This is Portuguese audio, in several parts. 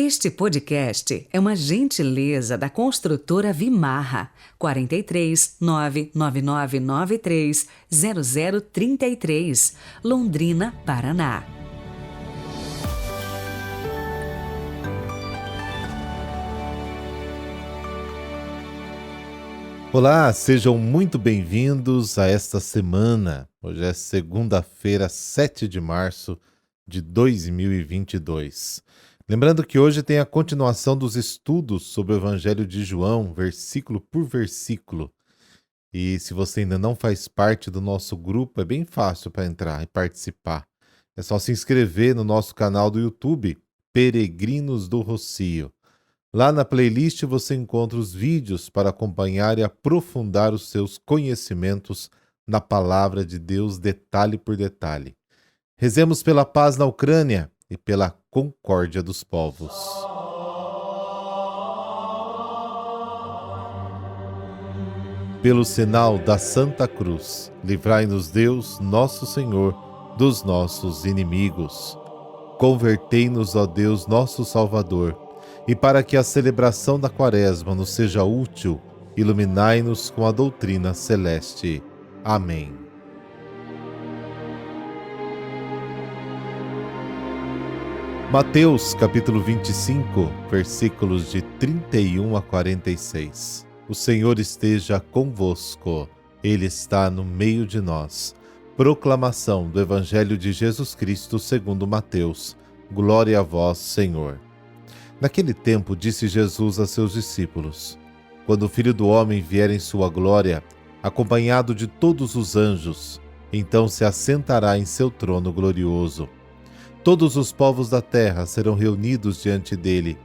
Este podcast é uma gentileza da construtora Vimarra, 43 99993 0033, Londrina, Paraná. Olá, sejam muito bem-vindos a esta semana. Hoje é segunda-feira, 7 de março de 2022. Lembrando que hoje tem a continuação dos estudos sobre o Evangelho de João, versículo por versículo. E se você ainda não faz parte do nosso grupo, é bem fácil para entrar e participar. É só se inscrever no nosso canal do YouTube, Peregrinos do Rocio. Lá na playlist você encontra os vídeos para acompanhar e aprofundar os seus conhecimentos na palavra de Deus, detalhe por detalhe. Rezemos pela paz na Ucrânia e pela concórdia dos povos. Pelo sinal da Santa Cruz, livrai-nos Deus, nosso Senhor, dos nossos inimigos. Convertei-nos, ó Deus, nosso Salvador, e para que a celebração da Quaresma nos seja útil, iluminai-nos com a doutrina celeste. Amém. Mateus, capítulo 25, versículos de 31 a 46. O Senhor esteja convosco, Ele está no meio de nós. Proclamação do Evangelho de Jesus Cristo segundo Mateus. Glória a vós, Senhor. Naquele tempo disse Jesus a seus discípulos: Quando o Filho do Homem vier em sua glória, acompanhado de todos os anjos, então se assentará em seu trono glorioso. Todos os povos da terra serão reunidos diante dele,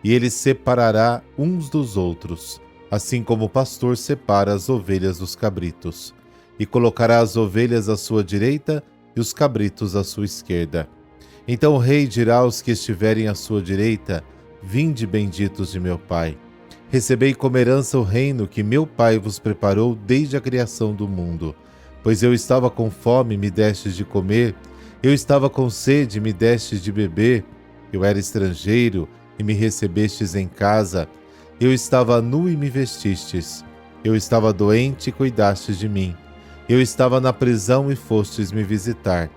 e ele separará uns dos outros, assim como o pastor separa as ovelhas dos cabritos, e colocará as ovelhas à sua direita e os cabritos à sua esquerda. Então o rei dirá aos que estiverem à sua direita: Vinde, benditos de meu Pai, recebei como herança o reino que meu Pai vos preparou desde a criação do mundo. Pois eu estava com fome e me destes de comer, eu estava com sede e me destes de beber, eu era estrangeiro e me recebestes em casa, eu estava nu e me vestistes, eu estava doente e cuidastes de mim, eu estava na prisão e fostes me visitar.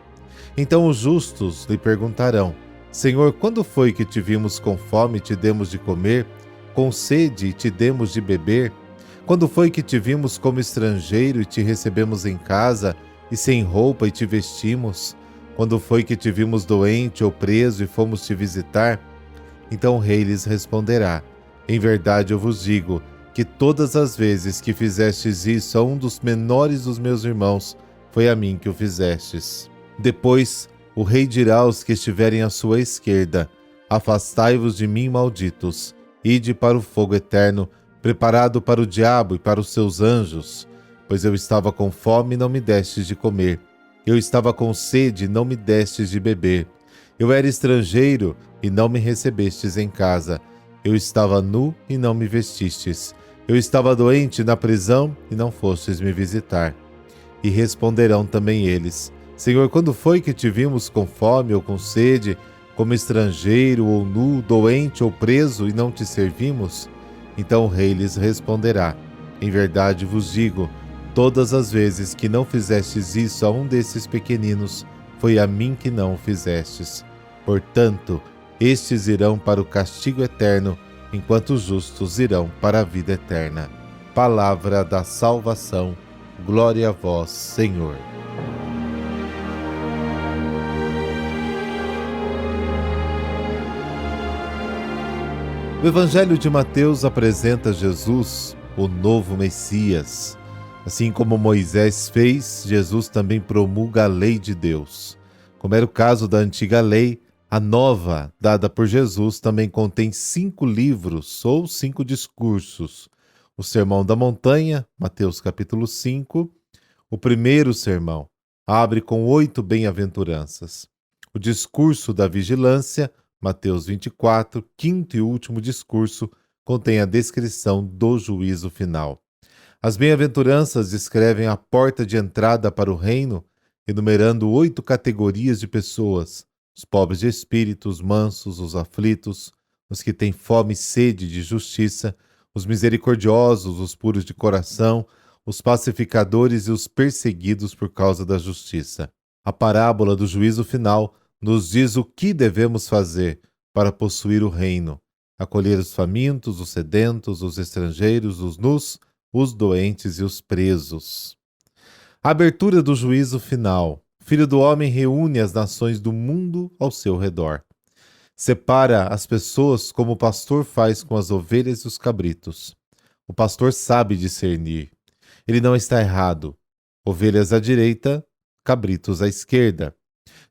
Então os justos lhe perguntarão: Senhor, quando foi que te vimos com fome e te demos de comer, com sede e te demos de beber? Quando foi que te vimos como estrangeiro e te recebemos em casa, e sem roupa e te vestimos? Quando foi que te vimos doente ou preso e fomos te visitar? Então o rei lhes responderá: Em verdade eu vos digo que todas as vezes que fizestes isso a um dos menores dos meus irmãos, foi a mim que o fizestes. Depois o rei dirá aos que estiverem à sua esquerda: Afastai-vos de mim, malditos, ide para o fogo eterno, preparado para o diabo e para os seus anjos. Pois eu estava com fome e não me destes de comer, eu estava com sede e não me destes de beber, eu era estrangeiro e não me recebestes em casa, eu estava nu e não me vestistes, eu estava doente na prisão e não fostes me visitar. E responderão também eles: Senhor, quando foi que te vimos com fome ou com sede, como estrangeiro ou nu, doente ou preso, e não te servimos? Então o rei lhes responderá: Em verdade vos digo, todas as vezes que não fizestes isso a um desses pequeninos, foi a mim que não o fizestes. Portanto, estes irão para o castigo eterno, enquanto os justos irão para a vida eterna. Palavra da salvação. Glória a vós, Senhor. O Evangelho de Mateus apresenta Jesus, o novo Messias. Assim como Moisés fez, Jesus também promulga a lei de Deus. Como era o caso da antiga lei, a nova, dada por Jesus, também contém 5 livros ou 5 discursos. O Sermão da Montanha, Mateus capítulo 5, o primeiro sermão, abre com 8 bem-aventuranças. O discurso da vigilância, Mateus 24, quinto e último discurso, contém a descrição do juízo final. As bem-aventuranças descrevem a porta de entrada para o reino, enumerando 8 categorias de pessoas: os pobres de espírito, os mansos, os aflitos, os que têm fome e sede de justiça, os misericordiosos, os puros de coração, os pacificadores e os perseguidos por causa da justiça. A parábola do juízo final nos diz o que devemos fazer para possuir o reino: acolher os famintos, os sedentos, os estrangeiros, os nus, os doentes e os presos. A abertura do juízo final. O Filho do Homem reúne as nações do mundo ao seu redor. Separa as pessoas como o pastor faz com as ovelhas e os cabritos. O pastor sabe discernir. Ele não está errado. Ovelhas à direita, cabritos à esquerda.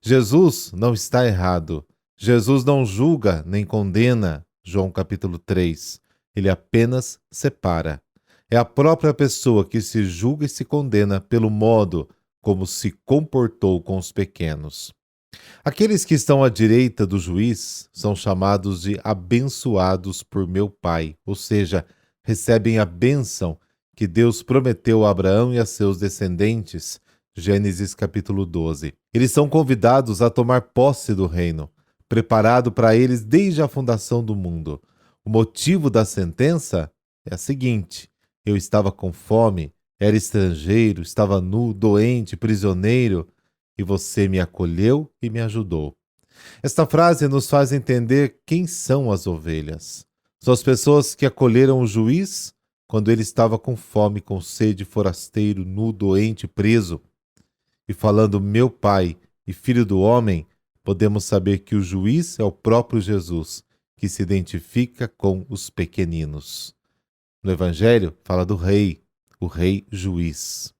Jesus não está errado. Jesus não julga nem condena. João capítulo 3. Ele apenas separa. É a própria pessoa que se julga e se condena pelo modo como se comportou com os pequenos. Aqueles que estão à direita do juiz são chamados de abençoados por meu Pai, ou seja, recebem a bênção que Deus prometeu a Abraão e a seus descendentes, Gênesis capítulo 12. Eles são convidados a tomar posse do reino, preparado para eles desde a fundação do mundo. O motivo da sentença é a seguinte: eu estava com fome, era estrangeiro, estava nu, doente, prisioneiro, e você me acolheu e me ajudou. Esta frase nos faz entender quem são as ovelhas. São as pessoas que acolheram o juiz quando ele estava com fome, com sede, forasteiro, nu, doente, preso. E falando meu Pai e Filho do Homem, podemos saber que o juiz é o próprio Jesus, que se identifica com os pequeninos. No Evangelho, fala do rei, o rei juiz.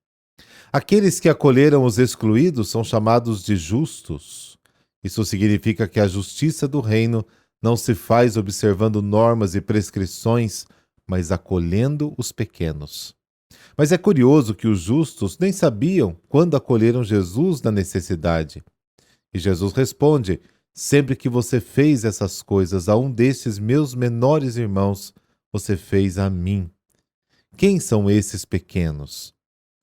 Aqueles que acolheram os excluídos são chamados de justos. Isso significa que a justiça do reino não se faz observando normas e prescrições, mas acolhendo os pequenos. Mas é curioso que os justos nem sabiam quando acolheram Jesus na necessidade. E Jesus responde: sempre que você fez essas coisas a um destes meus menores irmãos, você fez a mim. Quem são esses pequenos?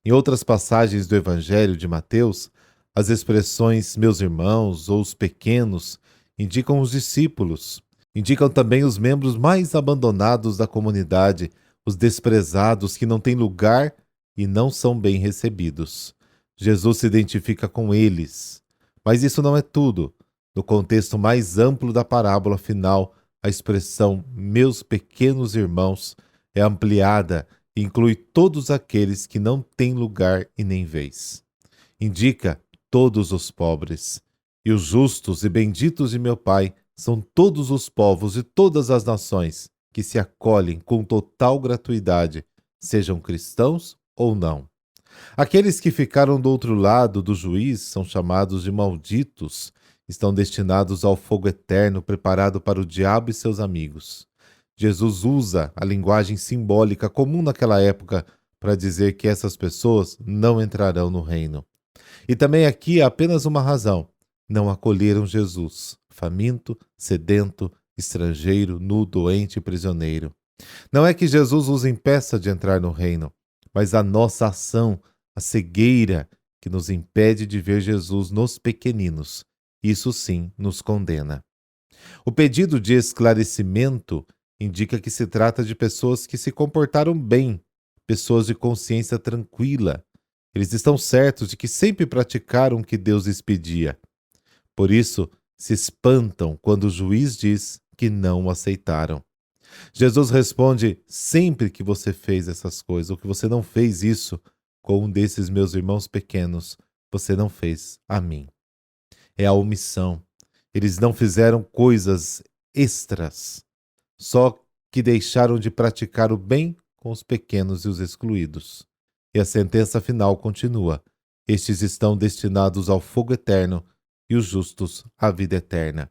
Em outras passagens do Evangelho de Mateus, as expressões meus irmãos ou os pequenos indicam os discípulos, indicam também os membros mais abandonados da comunidade, os desprezados que não têm lugar e não são bem recebidos. Jesus se identifica com eles. Mas isso não é tudo. No contexto mais amplo da parábola final, a expressão meus pequenos irmãos é ampliada e inclui todos aqueles que não têm lugar e nem vez. Indica todos os pobres. E os justos e benditos de meu Pai são todos os povos e todas as nações que se acolhem com total gratuidade, sejam cristãos ou não. Aqueles que ficaram do outro lado do juiz são chamados de malditos, estão destinados ao fogo eterno preparado para o diabo e seus amigos. Jesus usa a linguagem simbólica comum naquela época para dizer que essas pessoas não entrarão no reino. E também aqui há apenas uma razão: não acolheram Jesus, faminto, sedento, estrangeiro, nu, doente e prisioneiro. Não é que Jesus os impeça de entrar no reino, mas a nossa ação, a cegueira que nos impede de ver Jesus nos pequeninos. Isso sim nos condena. O pedido de esclarecimento indica que se trata de pessoas que se comportaram bem, pessoas de consciência tranquila. Eles estão certos de que sempre praticaram o que Deus lhes pedia. Por isso, se espantam quando o juiz diz que não o aceitaram. Jesus responde: sempre que você fez essas coisas, ou que você não fez isso com um desses meus irmãos pequenos, você não fez a mim. É a omissão. Eles não fizeram coisas extras, só que deixaram de praticar o bem com os pequenos e os excluídos. E a sentença final continua: estes estão destinados ao fogo eterno e os justos à vida eterna.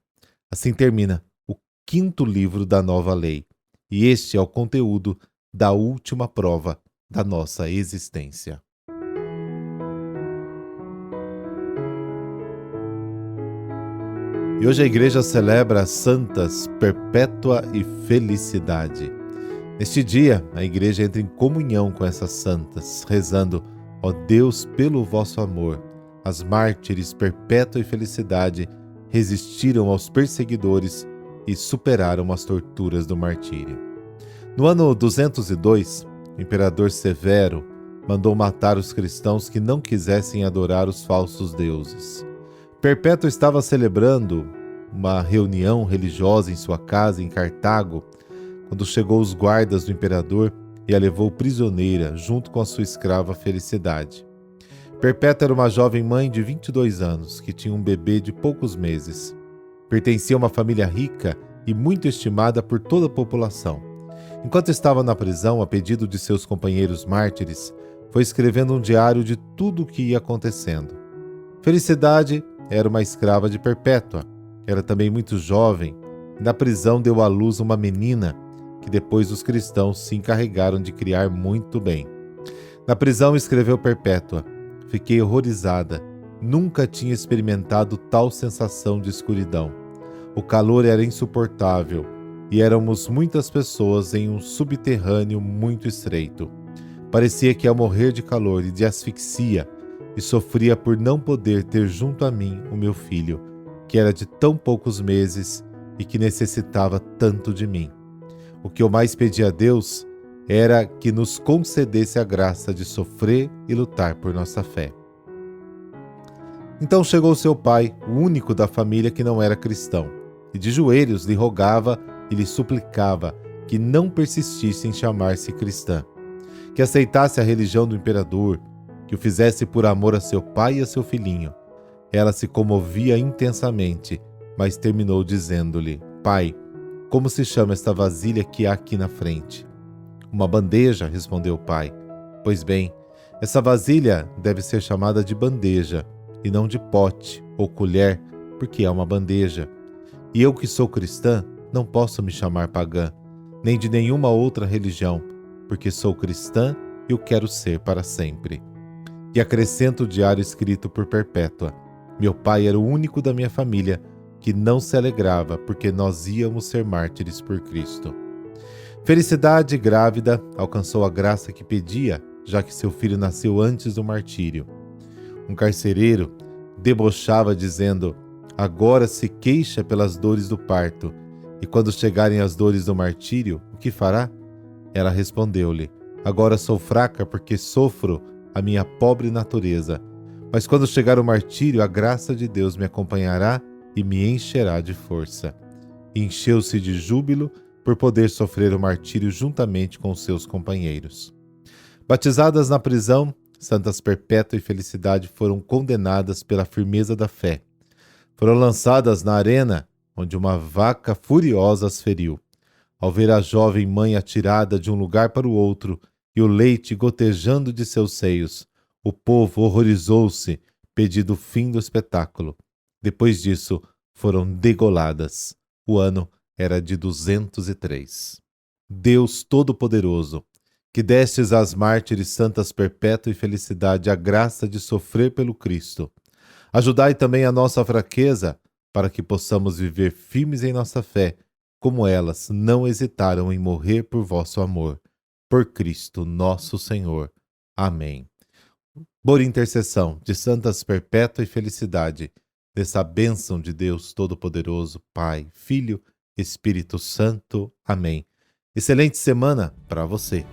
Assim termina o 5º livro da Nova Lei. E este é o conteúdo da última prova da nossa existência. E hoje a igreja celebra as santas Perpétua e Felicidade. Neste dia, a igreja entra em comunhão com essas santas, rezando: ó Deus, pelo vosso amor, as mártires Perpétua e Felicidade resistiram aos perseguidores e superaram as torturas do martírio. No ano 202, o imperador Severo mandou matar os cristãos que não quisessem adorar os falsos deuses. Perpétua estava celebrando uma reunião religiosa em sua casa em Cartago, quando chegou os guardas do imperador e a levou prisioneira junto com a sua escrava Felicidade. Perpétua era uma jovem mãe de 22 anos que tinha um bebê de poucos meses. Pertencia a uma família rica e muito estimada por toda a população. Enquanto estava na prisão, a pedido de seus companheiros mártires, foi escrevendo um diário de tudo o que ia acontecendo. Felicidade era uma escrava de Perpétua. Era também muito jovem. Na prisão deu à luz uma menina que depois os cristãos se encarregaram de criar muito bem. Na prisão escreveu Perpétua: fiquei horrorizada. Nunca tinha experimentado tal sensação de escuridão. O calor era insuportável e éramos muitas pessoas em um subterrâneo muito estreito. Parecia que ia morrer de calor e de asfixia e sofria por não poder ter junto a mim o meu filho, que era de tão poucos meses e que necessitava tanto de mim. O que eu mais pedia a Deus era que nos concedesse a graça de sofrer e lutar por nossa fé. Então chegou seu pai, o único da família que não era cristão, e de joelhos lhe rogava e lhe suplicava que não persistisse em chamar-se cristã, que aceitasse a religião do imperador, que o fizesse por amor a seu pai e a seu filhinho. Ela se comovia intensamente, mas terminou dizendo-lhe: pai, como se chama esta vasilha que há aqui na frente? Uma bandeja, respondeu o pai. Pois bem, essa vasilha deve ser chamada de bandeja, e não de pote ou colher, porque é uma bandeja. E eu que sou cristã, não posso me chamar pagã, nem de nenhuma outra religião, porque sou cristã e o quero ser para sempre. E acrescenta o diário escrito por Perpétua: meu pai era o único da minha família que não se alegrava porque nós íamos ser mártires por Cristo. Felicidade, grávida, alcançou a graça que pedia, já que seu filho nasceu antes do martírio. Um carcereiro debochava dizendo: agora se queixa pelas dores do parto, e quando chegarem as dores do martírio, o que fará? Ela respondeu-lhe: agora sou fraca porque sofro a minha pobre natureza, mas quando chegar o martírio, a graça de Deus me acompanhará e me encherá de força. E encheu-se de júbilo por poder sofrer o martírio juntamente com seus companheiros. Batizadas na prisão, Santas Perpétua e Felicidade foram condenadas pela firmeza da fé. Foram lançadas na arena, onde uma vaca furiosa as feriu. Ao ver a jovem mãe atirada de um lugar para o outro e o leite gotejando de seus seios, o povo horrorizou-se, pedindo o fim do espetáculo. Depois disso, foram degoladas. O ano era de 203. Deus Todo-Poderoso, que destes às mártires Santas Perpétua e Felicidade a graça de sofrer pelo Cristo, ajudai também a nossa fraqueza, para que possamos viver firmes em nossa fé, como elas não hesitaram em morrer por vosso amor. Por Cristo nosso Senhor. Amém. Por intercessão de Santas Perpétua e Felicidade, dessa bênção de Deus Todo-Poderoso, Pai, Filho, Espírito Santo. Amém. Excelente semana para você.